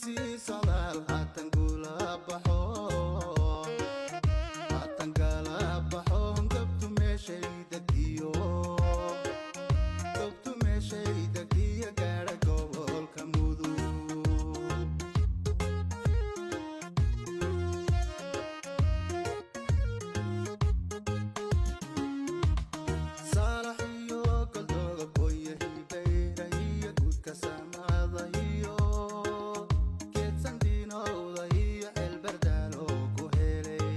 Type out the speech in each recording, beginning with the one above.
sii socdaal haatan gula baxo haatan kala baxo gabtu meeshay degiyo gaadha gobolka mudug saalax iyo goldooga booyahay bayra iyo guudka samada iyo geedsan diinowda iyo xeelbardaalo ku helay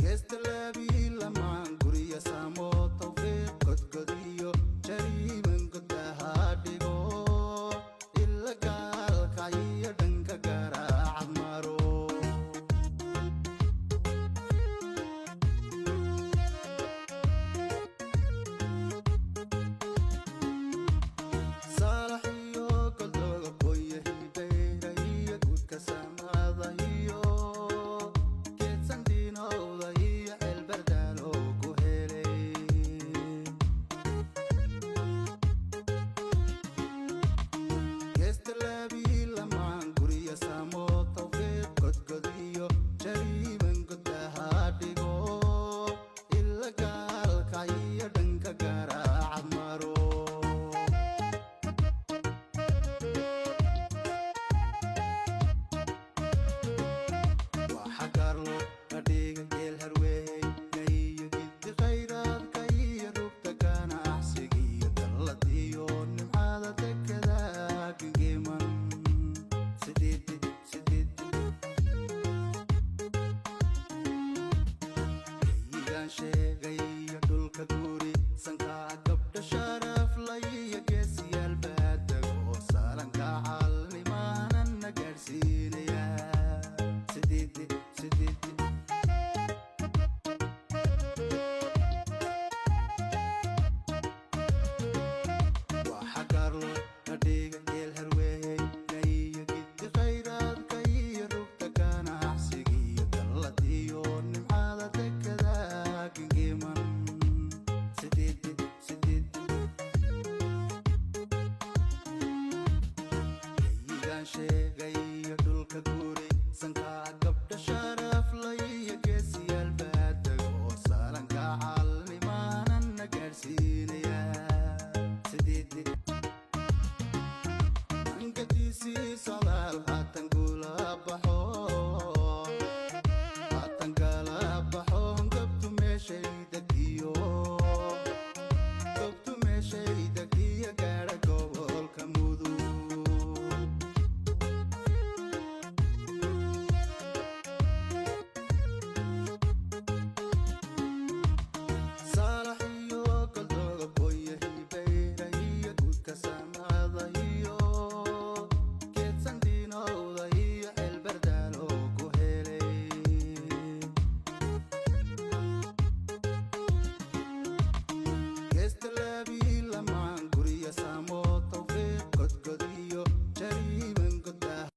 geesta laabii lamaan guriya saamo tawfiiq godgod iyo jariiman godaha dhigo ila gaalka iyo dhanka garaacad maro saalax iyo goldooga booyahay bayra iyo guudka samada iyo geedsan diinowda iyo xeelbardaalo ku helay geesta laabii lamaan guriya saamo tawfiiq godgod iyo jariiban godaha dhigo ila gaalka iyo dhanka garaacad maro waxa gaarlo kadhiga geel harweey nayiyo giddi khayraadka iyo rugta ganacsiga iyo dallad iyo nimcada dekada gengeeman gayigaan sheegaya dhulka guri sankaa gabdha sharaf laiyo geesiyaal baadago saalanka calnimanan na gaadhsiinaya waxa gaarlo kadhiga geel harweey nayiyo giddi khayraadka iyo rugta ganacsiga iyo dallad iyo nimcada dekada gengeeman gayigaan sheegaya